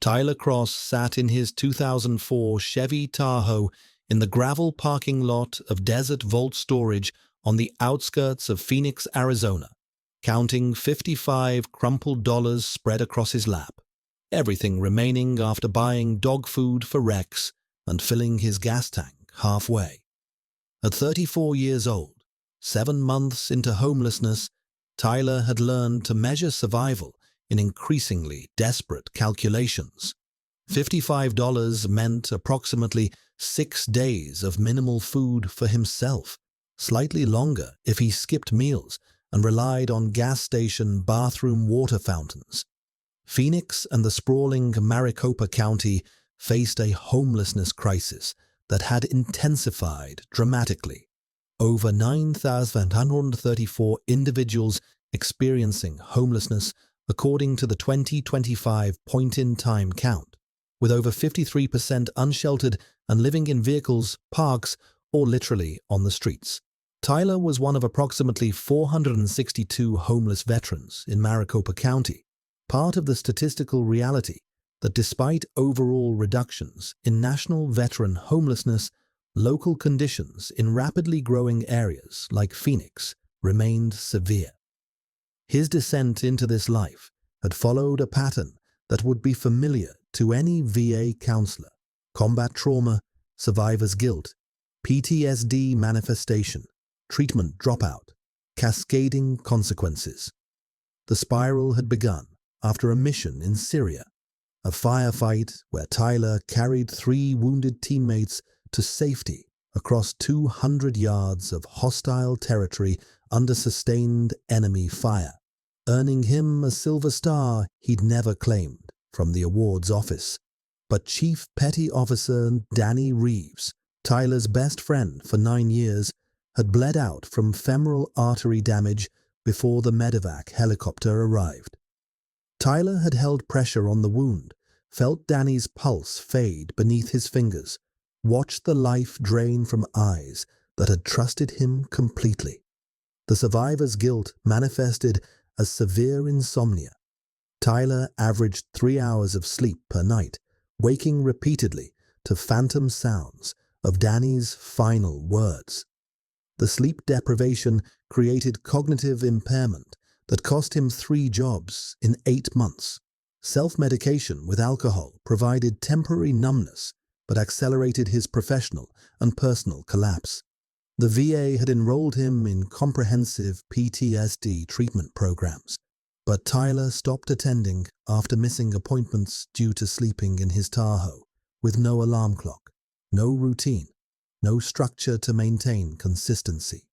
Tyler Cross sat in his 2004 Chevy Tahoe in the gravel parking lot of Desert Vault Storage on the outskirts of Phoenix, Arizona, counting 55 crumpled dollars spread across his lap, everything remaining after buying dog food for Rex and filling his gas tank halfway. At 34 years old, 7 months into homelessness, Tyler had learned to measure survival in increasingly desperate calculations. $55 meant approximately 6 days of minimal food for himself, slightly longer if he skipped meals and relied on gas station bathroom water fountains. Phoenix and the sprawling Maricopa County faced a homelessness crisis that had intensified dramatically. Over 9,134 individuals experiencing homelessness according to the 2025 point-in-time count, with over 53% unsheltered and living in vehicles, parks, or literally on the streets. Tyler was one of approximately 462 homeless veterans in Maricopa County, part of the statistical reality that despite overall reductions in national veteran homelessness, local conditions in rapidly growing areas like Phoenix remained severe. His descent into this life had followed a pattern that would be familiar to any VA counselor: combat trauma, survivor's guilt, PTSD manifestation, treatment dropout, cascading consequences. The spiral had begun after a mission in Syria, a firefight where Tyler carried 3 wounded teammates to safety across 200 yards of hostile territory under sustained enemy fire, earning him a Silver Star he'd never claimed from the awards office. But Chief Petty Officer Danny Reeves, Tyler's best friend for 9 years, had bled out from femoral artery damage before the medevac helicopter arrived. Tyler had held pressure on the wound, felt Danny's pulse fade beneath his fingers, watched the life drain from eyes that had trusted him completely. The survivor's guilt manifested as severe insomnia. Tyler averaged 3 hours of sleep per night, waking repeatedly to phantom sounds of Danny's final words. The sleep deprivation created cognitive impairment that cost him 3 jobs in 8 months. Self-medication with alcohol provided temporary numbness but accelerated his professional and personal collapse. The VA had enrolled him in comprehensive PTSD treatment programs, but Tyler stopped attending after missing appointments due to sleeping in his Tahoe, with no alarm clock, no routine, no structure to maintain consistency.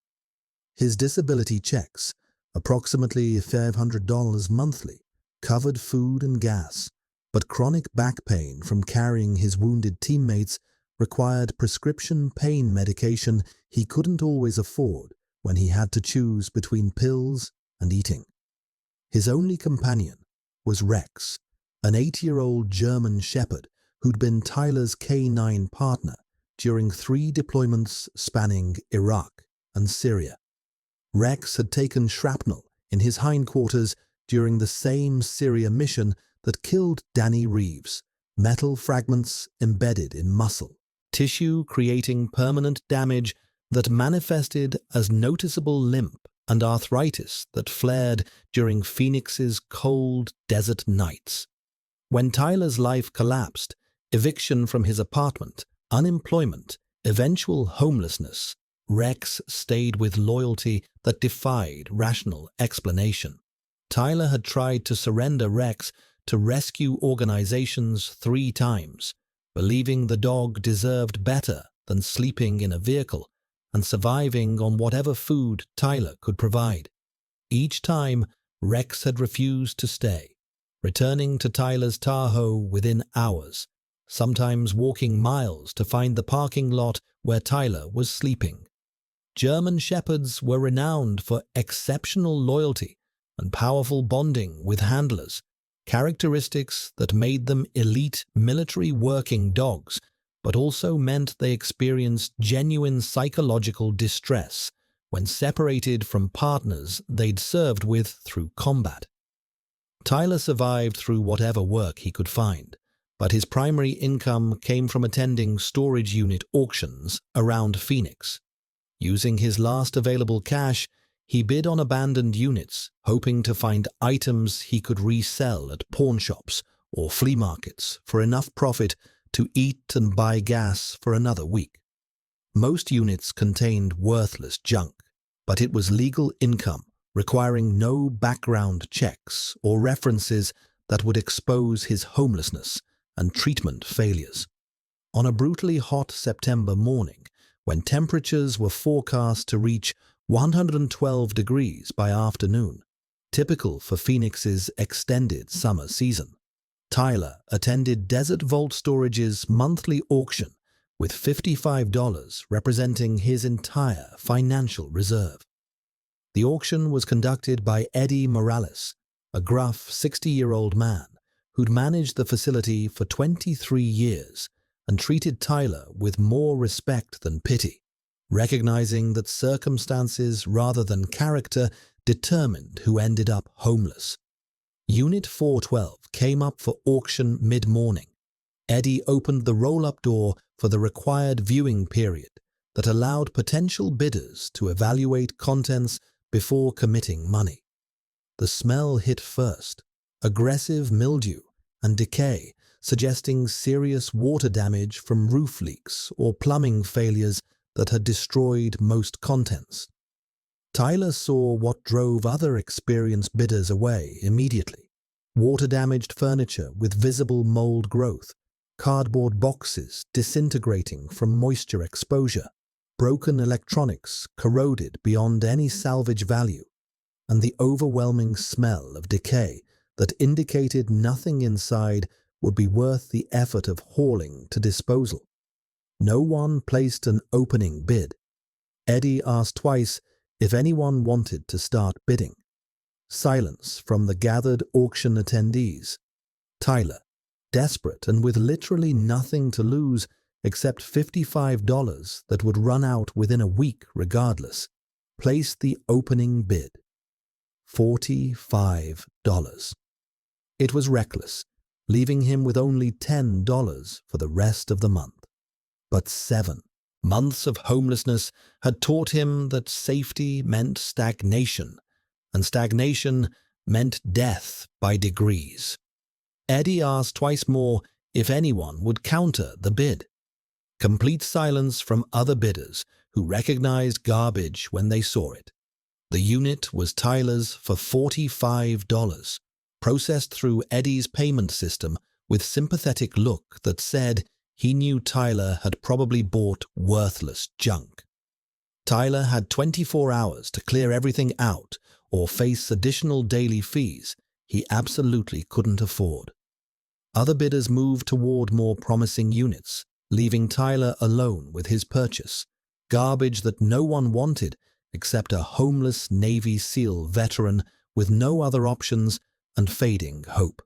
His disability checks, approximately $500 monthly, covered food and gas, but chronic back pain from carrying his wounded teammates required prescription pain medication he couldn't always afford when he had to choose between pills and eating. His only companion was Rex, an 8-year-old German shepherd who'd been Tyler's K9 partner during 3 deployments spanning Iraq and Syria. Rex had taken shrapnel in his hindquarters during the same Syria mission that killed Danny Reeves, metal fragments embedded in muscle, tissue creating permanent damage that manifested as noticeable limp and arthritis that flared during Phoenix's cold desert nights. When Tyler's life collapsed, eviction from his apartment, unemployment, eventual homelessness, Rex stayed with loyalty that defied rational explanation. Tyler had tried to surrender Rex to rescue organizations 3 times, believing the dog deserved better than sleeping in a vehicle and surviving on whatever food Tyler could provide. Each time, Rex had refused to stay, returning to Tyler's Tahoe within hours, sometimes walking miles to find the parking lot where Tyler was sleeping. German shepherds were renowned for exceptional loyalty and powerful bonding with handlers, characteristics that made them elite military working dogs, but also meant they experienced genuine psychological distress when separated from partners they'd served with through combat. Tyler survived through whatever work he could find, but his primary income came from attending storage unit auctions around Phoenix. Using his last available cash, he bid on abandoned units, hoping to find items he could resell at pawnshops or flea markets for enough profit to eat and buy gas for another week. Most units contained worthless junk, but it was legal income, requiring no background checks or references that would expose his homelessness and treatment failures. On a brutally hot September morning, when temperatures were forecast to reach 112 degrees by afternoon, typical for Phoenix's extended summer season, Tyler attended Desert Vault Storage's monthly auction with $55 representing his entire financial reserve. The auction was conducted by Eddie Morales, a gruff 60-year-old man who'd managed the facility for 23 years and treated Tyler with more respect than pity, recognizing that circumstances rather than character determined who ended up homeless. Unit 412 came up for auction mid-morning. Eddie opened the roll-up door for the required viewing period that allowed potential bidders to evaluate contents before committing money. The smell hit first, aggressive mildew and decay, suggesting serious water damage from roof leaks or plumbing failures that had destroyed most contents. Tyler saw what drove other experienced bidders away immediately: water-damaged furniture with visible mold growth, cardboard boxes disintegrating from moisture exposure, broken electronics corroded beyond any salvage value, and the overwhelming smell of decay that indicated nothing inside would be worth the effort of hauling to disposal. No one placed an opening bid. Eddie asked twice if anyone wanted to start bidding. Silence from the gathered auction attendees. Tyler, desperate and with literally nothing to lose except $55 that would run out within a week regardless, placed the opening bid. $45. It was reckless, leaving him with only $10 for the rest of the month. But 7 months of homelessness had taught him that safety meant stagnation, and stagnation meant death by degrees. Eddie asked twice more if anyone would counter the bid. Complete silence from other bidders who recognized garbage when they saw it. The unit was Tyler's for $45, processed through Eddie's payment system with sympathetic look that said he knew Tyler had probably bought worthless junk. Tyler had 24 hours to clear everything out or face additional daily fees he absolutely couldn't afford. Other bidders moved toward more promising units, leaving Tyler alone with his purchase, garbage that no one wanted except a homeless Navy SEAL veteran with no other options and fading hope.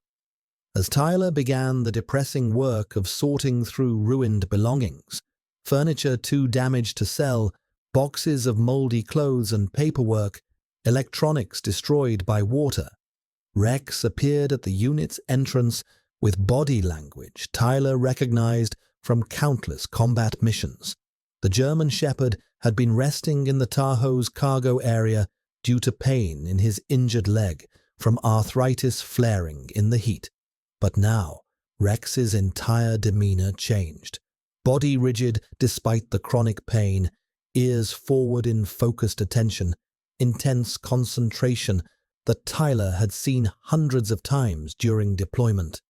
As Tyler began the depressing work of sorting through ruined belongings, furniture too damaged to sell, boxes of moldy clothes and paperwork, electronics destroyed by water, Rex appeared at the unit's entrance with body language Tyler recognized from countless combat missions. The German Shepherd had been resting in the Tahoe's cargo area due to pain in his injured leg from arthritis flaring in the heat. But now, Rex's entire demeanor changed. Body rigid despite the chronic pain, ears forward in focused attention, intense concentration that Tyler had seen hundreds of times during deployment.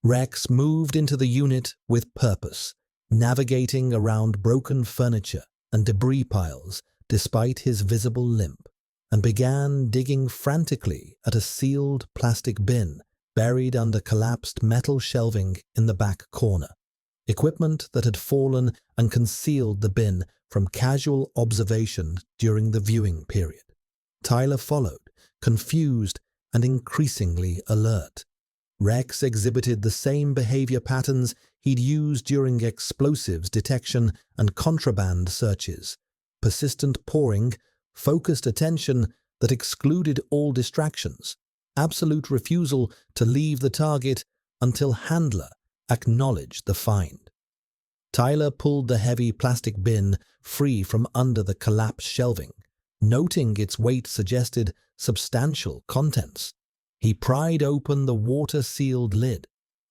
Rex moved into the unit with purpose, navigating around broken furniture and debris piles despite his visible limp, and began digging frantically at a sealed plastic bin buried under collapsed metal shelving in the back corner, equipment that had fallen and concealed the bin from casual observation during the viewing period. Tyler followed, confused and increasingly alert. Rex exhibited the same behavior patterns he'd used during explosives detection and contraband searches: persistent pouring, focused attention that excluded all distractions, absolute refusal to leave the target until Handler acknowledged the find. Tyler pulled the heavy plastic bin free from under the collapsed shelving, noting its weight suggested substantial contents. He pried open the water-sealed lid,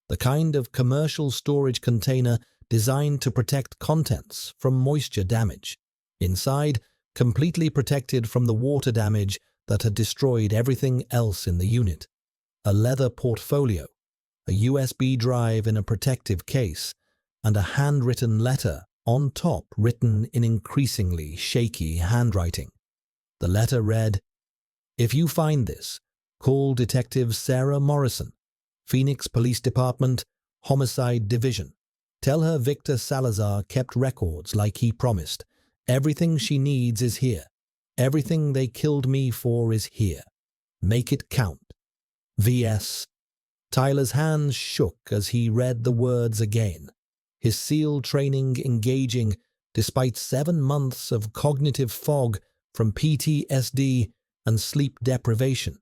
the kind of commercial storage container designed to protect contents from moisture damage. Inside, completely protected from the water damage that had destroyed everything else in the unit, a leather portfolio, a USB drive in a protective case, and a handwritten letter on top written in increasingly shaky handwriting. The letter read, "If you find this, call Detective Sarah Morrison, Phoenix Police Department, Homicide Division. Tell her Victor Salazar kept records like he promised. Everything she needs is here. Everything they killed me for is here. Make it count. V.S." Tyler's hands shook as he read the words again, his SEAL training engaging despite 7 months of cognitive fog from PTSD and sleep deprivation.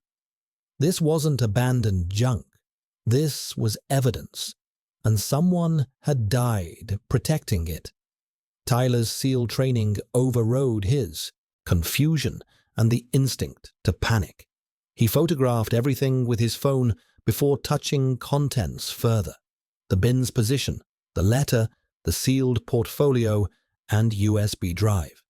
This wasn't abandoned junk. This was evidence, and someone had died protecting it. Tyler's SEAL training overrode his confusion and the instinct to panic. He photographed everything with his phone before touching contents further. The bin's position, the letter, the sealed portfolio, and USB drive.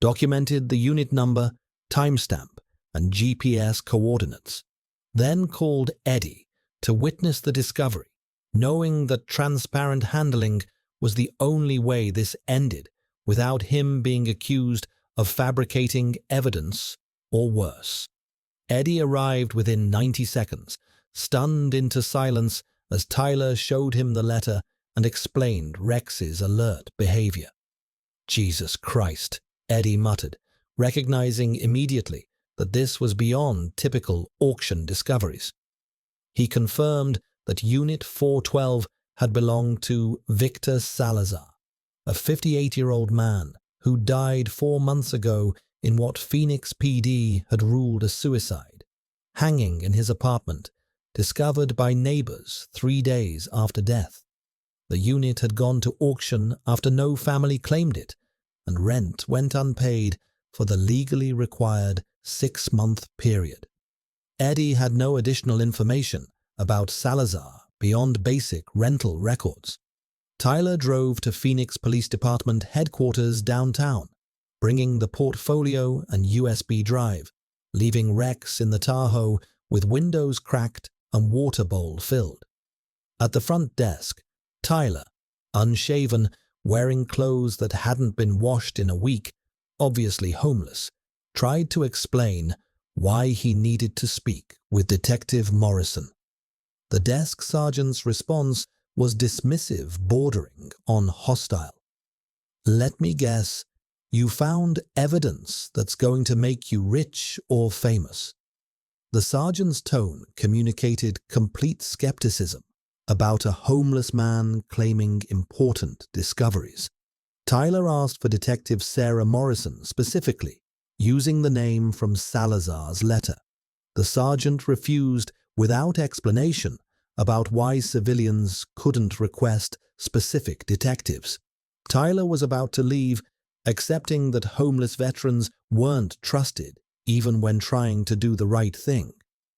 Documented the unit number, timestamp, and GPS coordinates. Then called Eddie to witness the discovery, knowing that transparent handling was the only way this ended without him being accused of fabricating evidence or worse. Eddie arrived within 90 seconds, stunned into silence as Tyler showed him the letter and explained Rex's alert behavior. "Jesus Christ," Eddie muttered, recognizing immediately that this was beyond typical auction discoveries. He confirmed that Unit 412 had belonged to Victor Salazar, a 58-year-old man who died 4 months ago in what Phoenix PD had ruled a suicide, hanging in his apartment, discovered by neighbors 3 days after death. The unit had gone to auction after no family claimed it, and rent went unpaid for the legally required 6-month period. Eddie had no additional information about Salazar beyond basic rental records. Tyler drove to Phoenix Police Department headquarters downtown, bringing the portfolio and USB drive, leaving Rex in the Tahoe with windows cracked and water bowl filled. At the front desk, Tyler, unshaven, wearing clothes that hadn't been washed in a week, obviously homeless, tried to explain why he needed to speak with Detective Morrison. The desk sergeant's response was dismissive, bordering on hostile. "Let me guess, you found evidence that's going to make you rich or famous." The sergeant's tone communicated complete skepticism about a homeless man claiming important discoveries. Tyler asked for Detective Sarah Morrison specifically, using the name from Salazar's letter. The sergeant refused without explanation about why civilians couldn't request specific detectives. Tyler was about to leave, accepting that homeless veterans weren't trusted even when trying to do the right thing,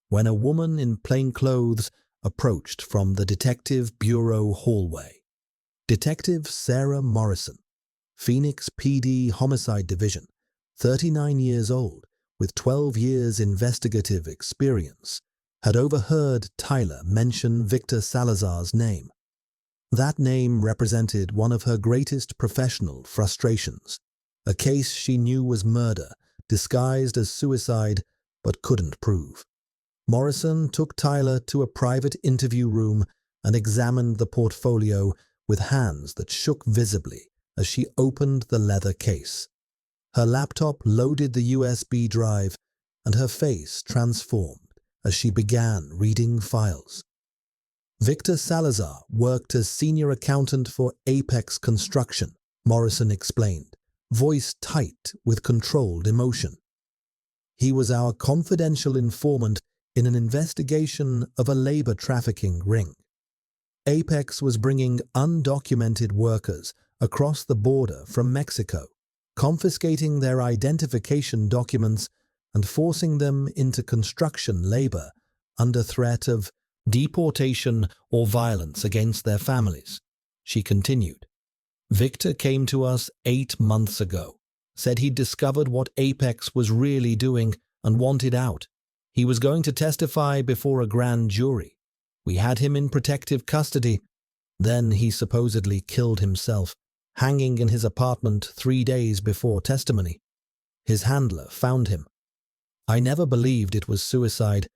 when a woman in plain clothes approached from the Detective Bureau hallway. Detective Sarah Morrison, Phoenix PD Homicide Division, 39 years old, with 12 years investigative experience, had overheard Tyler mention Victor Salazar's name. That name represented one of her greatest professional frustrations, a case she knew was murder, disguised as suicide, but couldn't prove. Morrison took Tyler to a private interview room and examined the portfolio with hands that shook visibly as she opened the leather case. Her laptop loaded the USB drive, and her face transformed as she began reading files. Victor Salazar worked as senior accountant for Apex Construction, Morrison explained, voice tight with controlled emotion. He was our confidential informant in an investigation of a labor trafficking ring. Apex was bringing undocumented workers across the border from Mexico, confiscating their identification documents and forcing them into construction labor under threat of deportation or violence against their families. She continued, "Victor came to us 8 months ago, said he'd discovered what Apex was really doing and wanted out. He was going to testify before a grand jury. We had him in protective custody. Then he supposedly killed himself, hanging in his apartment 3 days before testimony. His handler found him. I never believed it was suicide,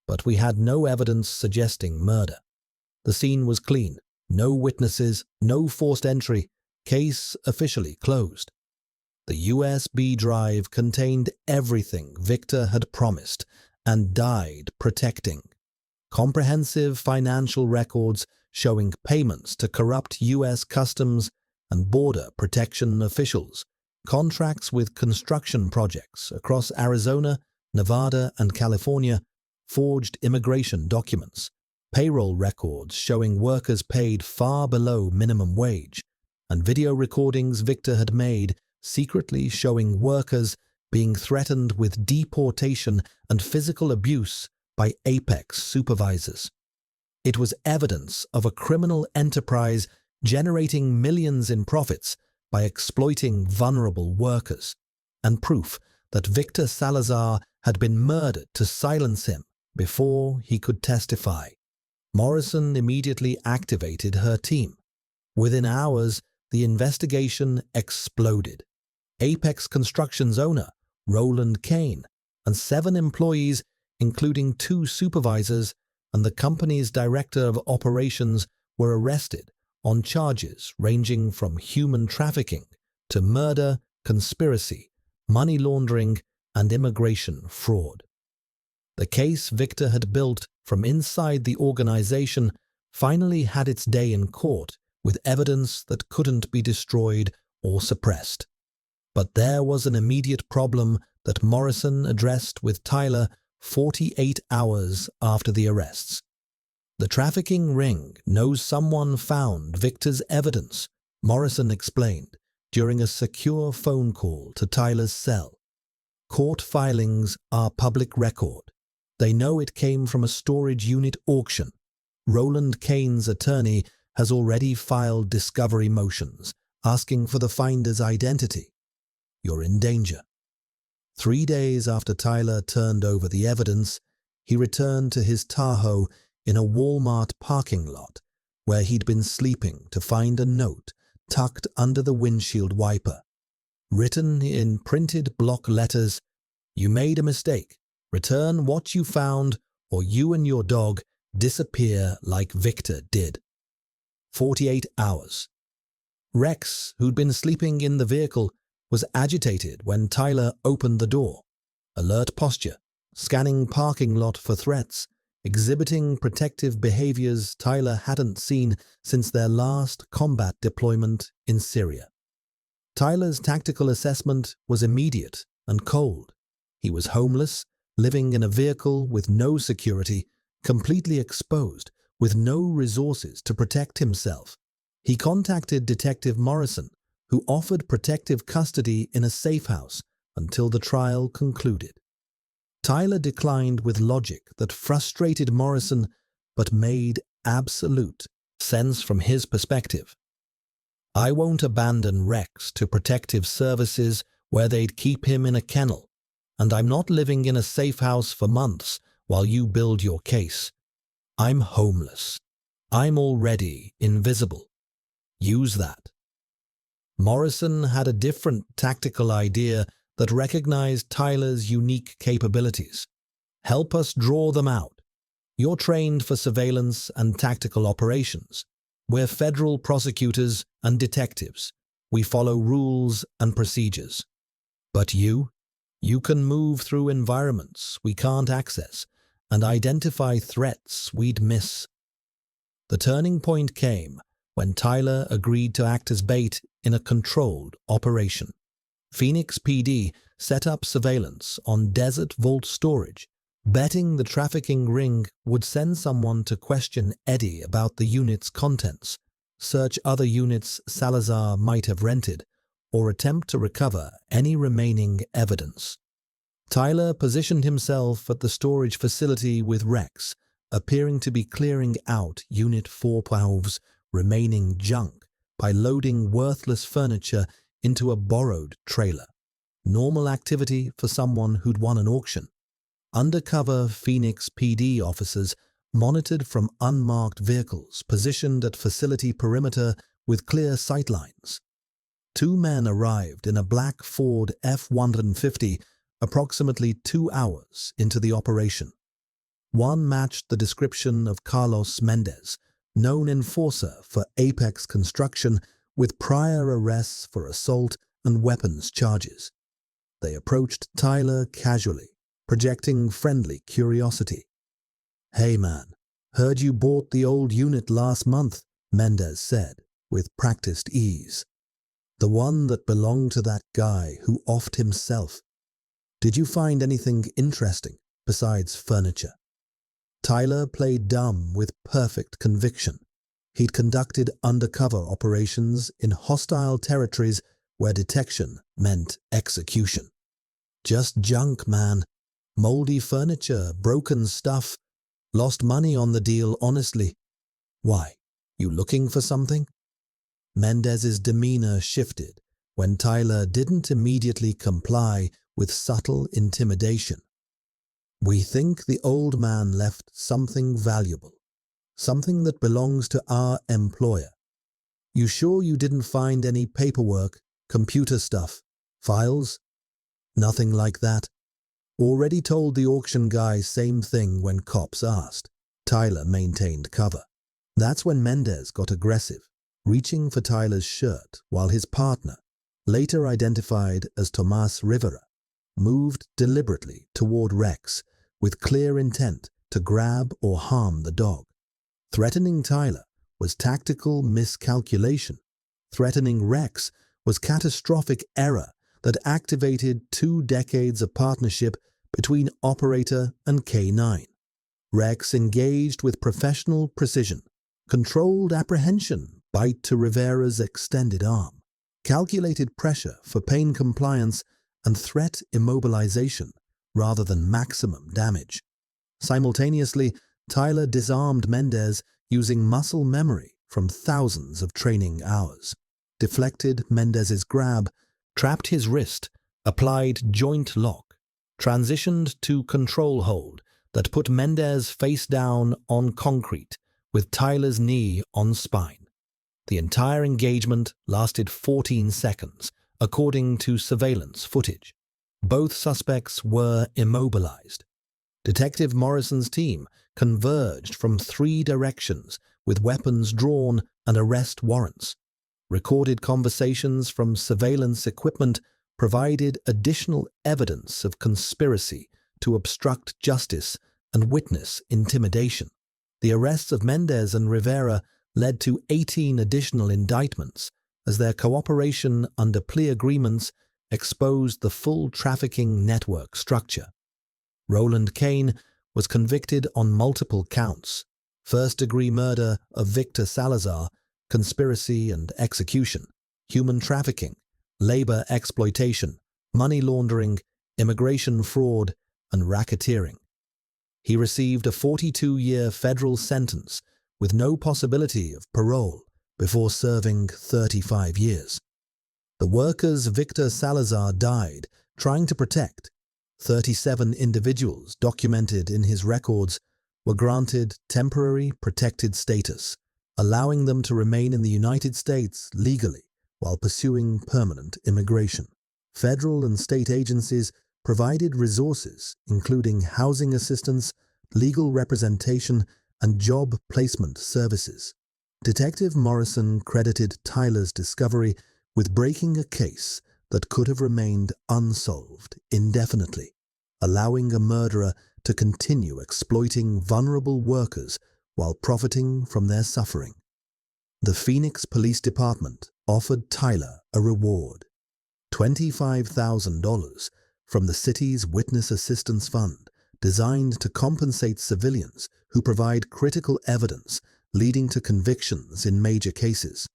but we had no evidence suggesting murder. The scene was clean, no witnesses, no forced entry, case officially closed. The USB drive contained everything Victor had promised and died protecting. Comprehensive financial records showing payments to corrupt U.S. Customs and Border Protection officials, contracts with construction projects across Arizona, Nevada, and California, forged immigration documents, payroll records showing workers paid far below minimum wage, and video recordings Victor had made secretly showing workers being threatened with deportation and physical abuse by Apex supervisors. It was evidence of a criminal enterprise generating millions in profits by exploiting vulnerable workers, and proof that Victor Salazar had been murdered to silence him before he could testify. Morrison immediately activated her team. Within hours, the investigation exploded. Apex Construction's owner, Roland Kane, and 7 employees, including 2 supervisors and the company's director of operations, were arrested on charges ranging from human trafficking to murder, conspiracy, money laundering, and immigration fraud. The case Victor had built from inside the organization finally had its day in court with evidence that couldn't be destroyed or suppressed. But there was an immediate problem that Morrison addressed with Tyler 48 hours after the arrests. The trafficking ring knows someone found Victor's evidence, Morrison explained during a secure phone call to Tyler's cell. Court filings are public record. They know it came from a storage unit auction. Roland Kane's attorney has already filed discovery motions, asking for the finder's identity. You're in danger. 3 days after Tyler turned over the evidence, he returned to his Tahoe in a Walmart parking lot where he'd been sleeping to find a note tucked under the windshield wiper. Written in printed block letters, "You made a mistake. Return what you found or you and your dog disappear like Victor did." 48 hours. Rex, who'd been sleeping in the vehicle, was agitated when Tyler opened the door. Alert posture, scanning parking lot for threats, exhibiting protective behaviors Tyler hadn't seen since their last combat deployment in Syria. Tyler's tactical assessment was immediate and cold. He was homeless, living in a vehicle with no security, completely exposed, with no resources to protect himself. He contacted Detective Morrison, who offered protective custody in a safe house until the trial concluded. Tyler declined with logic that frustrated Morrison but made absolute sense from his perspective. "I won't abandon Rex to protective services where they'd keep him in a kennel, and I'm not living in a safe house for months while you build your case. I'm homeless. I'm already invisible. Use that." Morrison had a different tactical idea that recognized Tyler's unique capabilities. "Help us draw them out. You're trained for surveillance and tactical operations. We're federal prosecutors and detectives. We follow rules and procedures. But you can move through environments we can't access and identify threats we'd miss." The turning point came when Tyler agreed to act as bait in a controlled operation. Phoenix PD set up surveillance on Desert Vault storage, betting the trafficking ring would send someone to question Eddie about the unit's contents, search other units Salazar might have rented, or attempt to recover any remaining evidence. Tyler positioned himself at the storage facility with Rex, appearing to be clearing out Unit 412's remaining junk by loading worthless furniture into a borrowed trailer. Normal activity for someone who'd won an auction. Undercover Phoenix PD officers monitored from unmarked vehicles positioned at facility perimeter with clear sightlines. 2 men arrived in a black Ford F-150 approximately 2 hours into the operation. One matched the description of Carlos Mendez, known enforcer for Apex Construction with prior arrests for assault and weapons charges. They approached Tyler casually, projecting friendly curiosity. "Hey man, heard you bought the old unit last month," Mendez said, with practiced ease. "The one that belonged to that guy who offed himself. Did you find anything interesting besides furniture?" Tyler played dumb with perfect conviction. He'd conducted undercover operations in hostile territories where detection meant execution. "Just junk, man. Moldy furniture, broken stuff. Lost money on the deal, honestly." "Why? You looking for something?" Mendez's demeanor shifted when Tyler didn't immediately comply with subtle intimidation. "We think the old man left something valuable. Something that belongs to our employer. You sure you didn't find any paperwork, computer stuff, files?" "Nothing like that. Already told the auction guy same thing when cops asked." Tyler maintained cover. That's when Mendez got aggressive, reaching for Tyler's shirt while his partner, later identified as Tomas Rivera, moved deliberately toward Rex with clear intent to grab or harm the dog. Threatening Tyler was tactical miscalculation. Threatening Rex was catastrophic error that activated 2 decades of partnership between operator and K9. Rex engaged with professional precision, controlled apprehension bite to Rivera's extended arm, calculated pressure for pain compliance and threat immobilization rather than maximum damage. Simultaneously, Tyler disarmed Mendez using muscle memory from thousands of training hours, deflected Mendez's grab, trapped his wrist, applied joint lock, transitioned to control hold that put Mendez face down on concrete with Tyler's knee on spine. The entire engagement lasted 14 seconds, according to surveillance footage. Both suspects were immobilized. Detective Morrison's team converged from 3 directions with weapons drawn and arrest warrants. Recorded conversations from surveillance equipment provided additional evidence of conspiracy to obstruct justice and witness intimidation. The arrests of Mendez and Rivera led to 18 additional indictments as their cooperation under plea agreements exposed the full trafficking network structure. Roland Kane was convicted on multiple counts: first-degree murder of Victor Salazar, conspiracy and execution, human trafficking, labor exploitation, money laundering, immigration fraud, and racketeering. He received a 42-year federal sentence with no possibility of parole before serving 35 years. The workers Victor Salazar died trying to protect. 37 individuals documented in his records were granted temporary protected status, allowing them to remain in the United States legally while pursuing permanent immigration. Federal and state agencies provided resources including housing assistance, legal representation, and job placement services. Detective Morrison credited Tyler's discovery with breaking a case that could have remained unsolved indefinitely, allowing a murderer to continue exploiting vulnerable workers while profiting from their suffering. The Phoenix Police Department offered Tyler a reward: $25,000 from the city's Witness Assistance Fund designed to compensate civilians who provide critical evidence, leading to convictions in major cases.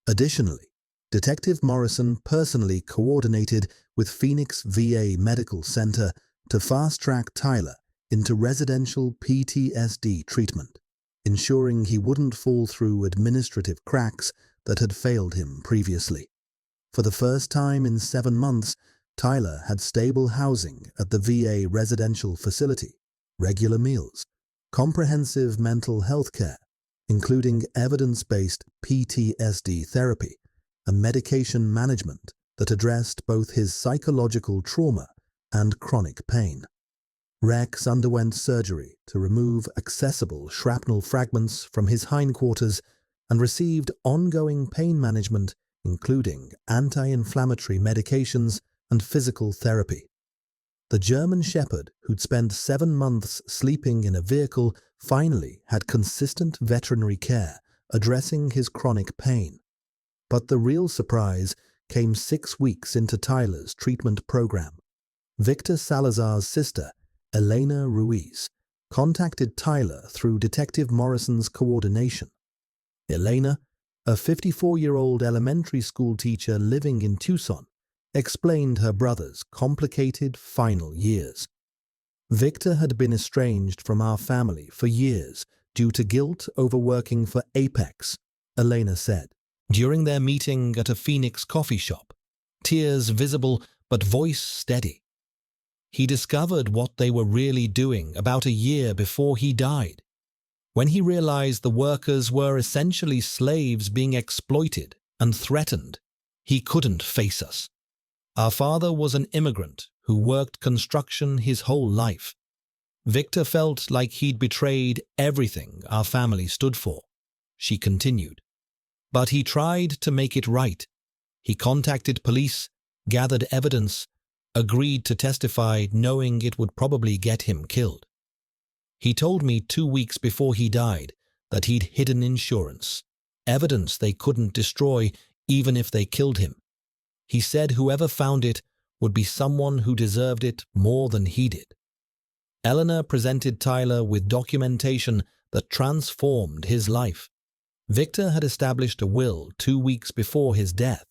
Additionally, Detective Morrison personally coordinated with Phoenix VA Medical Center to fast-track Tyler into residential PTSD treatment, ensuring he wouldn't fall through administrative cracks that had failed him previously. For the first time in 7 months, Tyler had stable housing at the VA residential facility, regular meals, comprehensive mental health care, including evidence-based PTSD therapy, and medication management that addressed both his psychological trauma and chronic pain. Rex underwent surgery to remove accessible shrapnel fragments from his hindquarters and received ongoing pain management, including anti-inflammatory medications and physical therapy. The German Shepherd, who'd spent 7 months sleeping in a vehicle, finally had consistent veterinary care, addressing his chronic pain. But the real surprise came 6 weeks into Tyler's treatment program. Victor Salazar's sister, Elena Ruiz, contacted Tyler through Detective Morrison's coordination. Elena, a 54-year-old elementary school teacher living in Tucson, explained her brother's complicated final years. Victor had been estranged from our family for years due to guilt over working for Apex, Elena said. During their meeting at a Phoenix coffee shop, tears visible but voice steady, he discovered what they were really doing about a year before he died. When he realized the workers were essentially slaves being exploited and threatened, he couldn't face us. Our father was an immigrant who worked construction his whole life. Victor felt like he'd betrayed everything our family stood for, she continued. But he tried to make it right. He contacted police, gathered evidence, agreed to testify knowing it would probably get him killed. He told me 2 weeks before he died that he'd hidden insurance, evidence they couldn't destroy even if they killed him. He said whoever found it would be someone who deserved it more than he did. Eleanor presented Tyler with documentation that transformed his life. Victor had established a will 2 weeks before his death,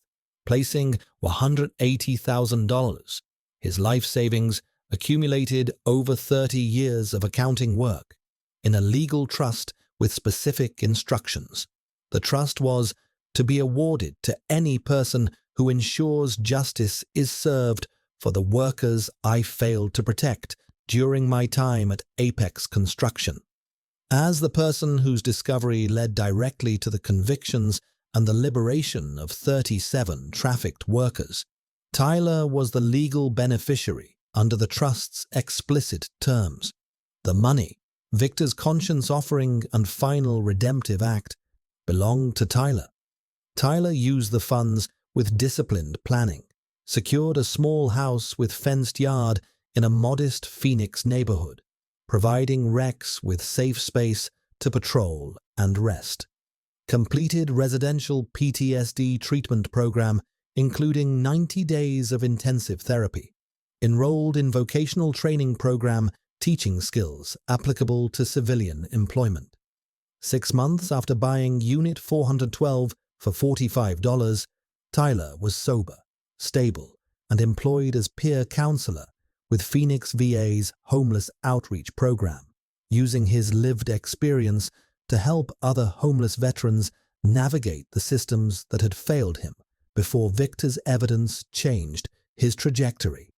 placing $180,000, his life savings accumulated over 30 years of accounting work, in a legal trust with specific instructions. The trust was to be awarded to any person who ensures justice is served for the workers I failed to protect during my time at Apex Construction. As the person whose discovery led directly to the convictions and the liberation of 37 trafficked workers, Tyler was the legal beneficiary under the trust's explicit terms. The money, Victor's conscience offering and final redemptive act, belonged to Tyler. Tyler used the funds with disciplined planning, secured a small house with fenced yard in a modest Phoenix neighborhood, providing Rex with safe space to patrol and rest. Completed residential PTSD treatment program including 90 days of intensive therapy. Enrolled in vocational training program teaching skills applicable to civilian employment. 6 months after buying Unit 412 for $45, Tyler was sober, stable, and employed as peer counselor with Phoenix VA's homeless outreach program, using his lived experience to help other homeless veterans navigate the systems that had failed him before Victor's evidence changed his trajectory.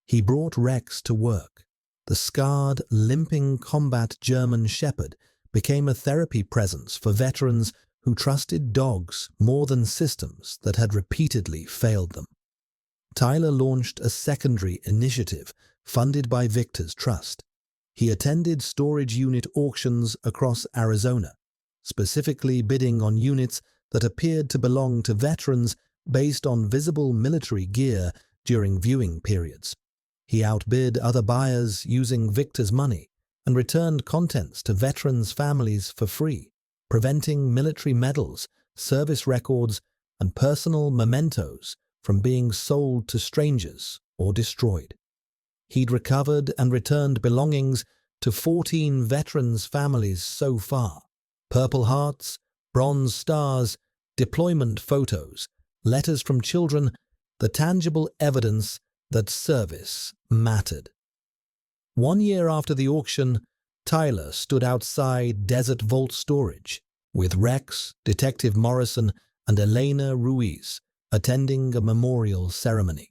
He brought Rex to work. The scarred, limping combat German Shepherd became a therapy presence for veterans who trusted dogs more than systems that had repeatedly failed them. Tyler launched a secondary initiative funded by Victor's trust. He attended storage unit auctions across Arizona, specifically bidding on units that appeared to belong to veterans based on visible military gear during viewing periods. He outbid other buyers using Victor's money and returned contents to veterans' families for free, preventing military medals, service records, and personal mementos from being sold to strangers or destroyed. he'd recovered and returned belongings to 14 veterans' families so far. Purple hearts, bronze stars, deployment photos, letters from children, the tangible evidence that service mattered. 1 year after the auction, Tyler stood outside Desert Vault Storage, with Rex, Detective Morrison, and Elena Ruiz attending a memorial ceremony.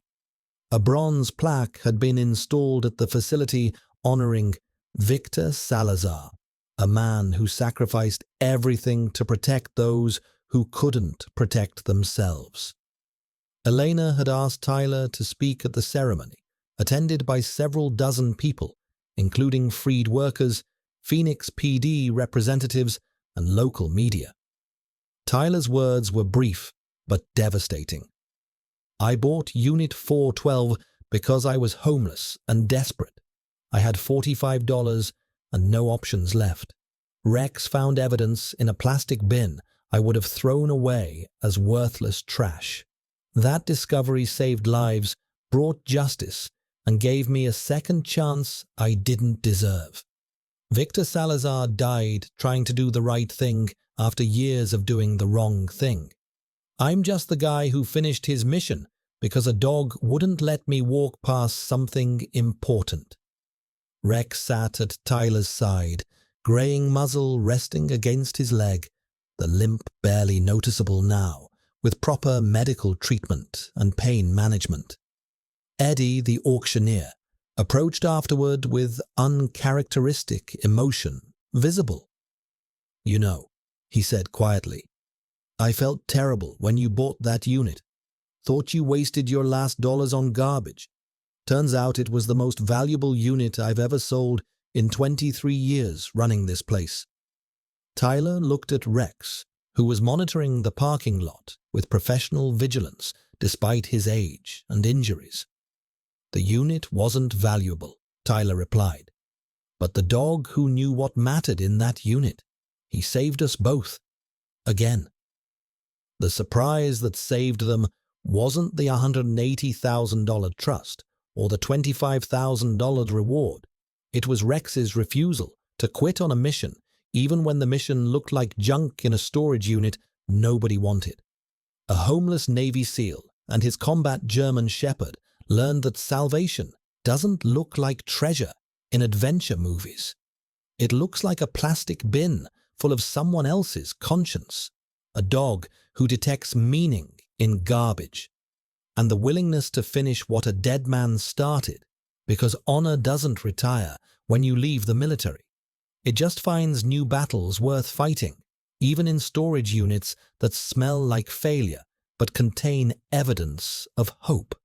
A bronze plaque had been installed at the facility honoring Victor Salazar, a man who sacrificed everything to protect those who couldn't protect themselves. Elena had asked Tyler to speak at the ceremony, attended by several dozen people, including freed workers, Phoenix PD representatives, and local media. Tyler's words were brief but devastating. "I bought Unit 412 because I was homeless and desperate. I had $45 and no options left. Rex found evidence in a plastic bin I would have thrown away as worthless trash. That discovery saved lives, brought justice, and gave me a second chance I didn't deserve. Victor Salazar died trying to do the right thing after years of doing the wrong thing. I'm just the guy who finished his mission because a dog wouldn't let me walk past something important." Rex sat at Tyler's side, graying muzzle resting against his leg, the limp barely noticeable now, with proper medical treatment and pain management. Eddie, the auctioneer, approached afterward with uncharacteristic emotion visible. "You know," he said quietly, "I felt terrible when you bought that unit. Thought you wasted your last dollars on garbage. Turns out it was the most valuable unit I've ever sold in 23 years running this place." Tyler looked at Rex, who was monitoring the parking lot with professional vigilance despite his age and injuries. "The unit wasn't valuable," Tyler replied, "but the dog who knew what mattered in that unit. He saved us both. Again." The surprise that saved them wasn't the $180,000 trust or the $25,000 reward. It was Rex's refusal to quit on a mission, even when the mission looked like junk in a storage unit nobody wanted. A homeless Navy SEAL and his combat German Shepherd learned that salvation doesn't look like treasure in adventure movies. It looks like a plastic bin full of someone else's conscience, a dog who detects meaning in garbage, and the willingness to finish what a dead man started, because honor doesn't retire when you leave the military. It just finds new battles worth fighting, even in storage units that smell like failure but contain evidence of hope.